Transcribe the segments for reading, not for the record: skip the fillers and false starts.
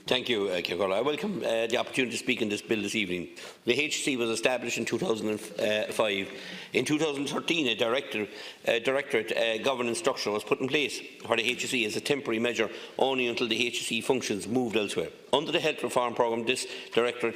Thank you, Cearl. I welcome the opportunity to speak on this bill this evening. The HSE was established in 2005. In 2013, a directorate governance structure was put in place for the HSE as a temporary measure only until the HSE functions moved elsewhere. Under the health reform programme, this directorate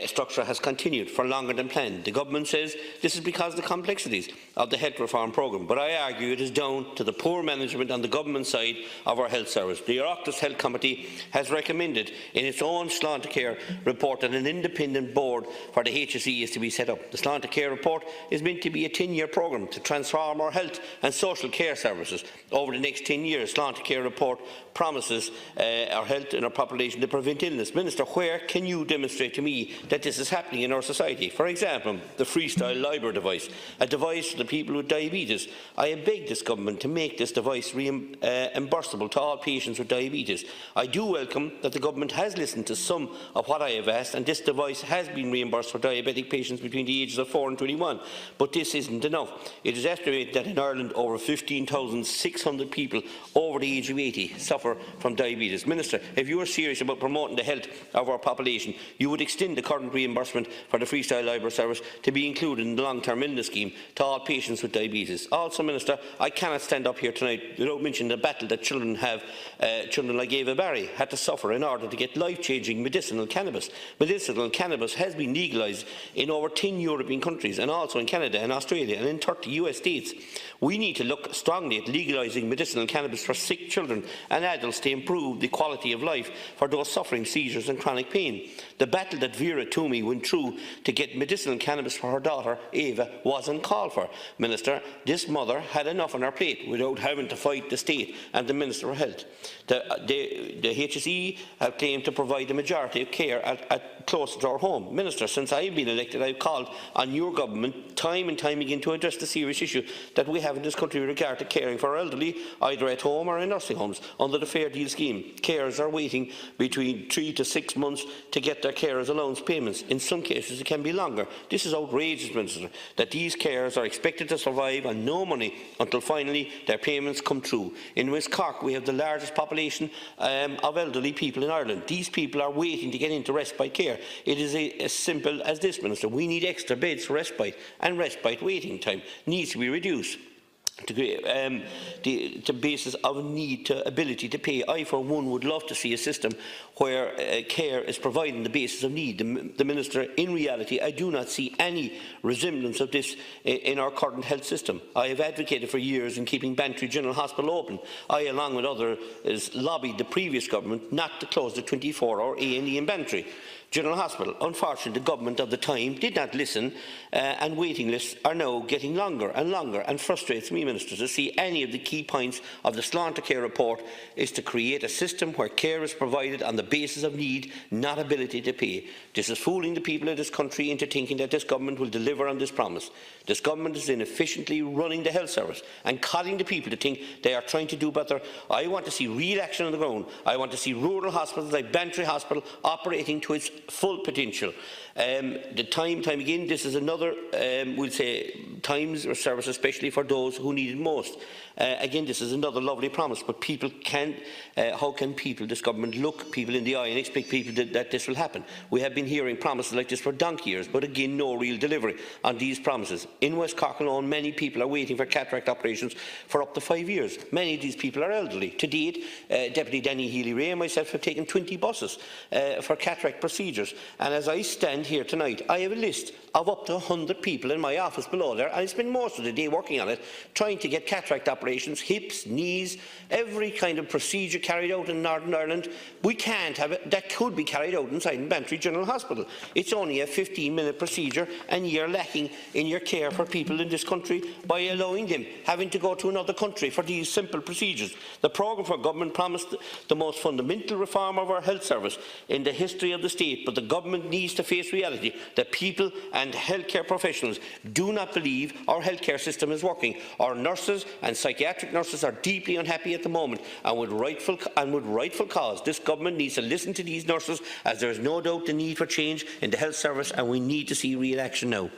structure has continued for longer than planned. The government says this is because of the complexities of the health reform programme, but I argue it is down to the poor management on the government side of our health service. The Oireachtas Health Committee has recommended in its own Sláintecare report that an independent board for the HSE is to be set up. The Sláintecare report is meant to be a 10-year programme to transform our health and social care services over the next 10 years. Sláintecare report promises our health and our population to prevent illness. Minister, where can you demonstrate to me that this is happening in our society? For example, the Freestyle Libre device, a device for the people with diabetes. I have begged this government to make this device reimbursable to all patients with diabetes. I do welcome that the government has listened to some of what I have asked, and this device has been reimbursed for diabetic patients between the ages of 4 and 21. But this isn't enough. It is estimated that in Ireland over 15,600 people over the age of 80 suffer from diabetes. Minister, if you are serious about promoting the health of our population, you would extend the current reimbursement for the Freestyle Libre service to be included in the long-term illness scheme to all patients with diabetes. Also, Minister, I cannot stand up here tonight without mentioning the battle that children like Eva Barry had to suffer in order to get life-changing medicinal cannabis. Medicinal cannabis has been legalised in over 10 European countries and also in Canada and Australia and in 30 US states. We need to look strongly at legalising medicinal cannabis for sick children and adults to improve the quality of life for those suffering seizures and chronic pain. The battle that Vera Toomey went through to get medicinal cannabis for her daughter Eva was uncalled for. Minister, this mother had enough on her plate without having to fight the state and the Minister for Health. The HSE have claimed to provide the majority of care at closer to our home. Minister, since I have been elected, I have called on your government time and time again to address the serious issue that we have in this country with regard to caring for our elderly, either at home or in nursing homes, under the Fair Deal scheme. Carers are waiting between 3 to 6 months to get their carers allowance payments. In some cases, it can be longer. This is outrageous, Minister, that these carers are expected to survive on no money until finally their payments come through. In West Cork, we have the largest population of elderly people in Ireland. These people are waiting to get into respite care. It is as simple as this, Minister. We need extra beds for respite, and respite waiting time needs to be reduced to the basis of need to ability to pay. I, for one, would love to see a system where care is provided on the basis of need. The Minister, in reality, I do not see any resemblance of this in our current health system. I have advocated for years in keeping Bantry General Hospital open. I, along with others, lobbied the previous government not to close the 24-hour A&E in Bantry General Hospital. Unfortunately, the government of the time did not listen, and waiting lists are now getting longer and longer, and frustrates me, Minister, to see any of the key points of the Sláintecare report is to create a system where care is provided on the basis of need, not ability to pay. This is fooling the people of this country into thinking that this government will deliver on this promise. This government is inefficiently running the health service and causing the people to think they are trying to do better. I want to see real action on the ground. I want to see rural hospitals like Bantry Hospital operating to its full potential. Time again, this is another, we'll say, times or service, especially for those who need it most. Again, this is another lovely promise, but people can, how can people, this government, look people in the eye and expect people that this will happen? We have been hearing promises like this for donkey years, but again, no real delivery on these promises. In West Cork alone, many people are waiting for cataract operations for up to 5 years. Many of these people are elderly. To date, Deputy Danny Healy-Rae and myself have taken 20 buses for cataract procedures, and as I stand here tonight, I have a list of up to 100 people in my office below there, and I spend most of the day working on it, trying to get cataract operations, hips, knees, every kind of procedure carried out in Northern Ireland. We can't have it. That could be carried out inside Bantry General Hospital. It's only a 15-minute procedure, and you're lacking in your care for people in this country by allowing them having to go to another country for these simple procedures. The programme for government promised the most fundamental reform of our health service in the history of the state, but the government needs to face reality that people and healthcare professionals do not believe our healthcare system is working. Our nurses and psychiatric nurses are deeply unhappy at the moment, and with rightful cause. This government needs to listen to these nurses, as there is no doubt the need for change in the health service, and we need to see real action now.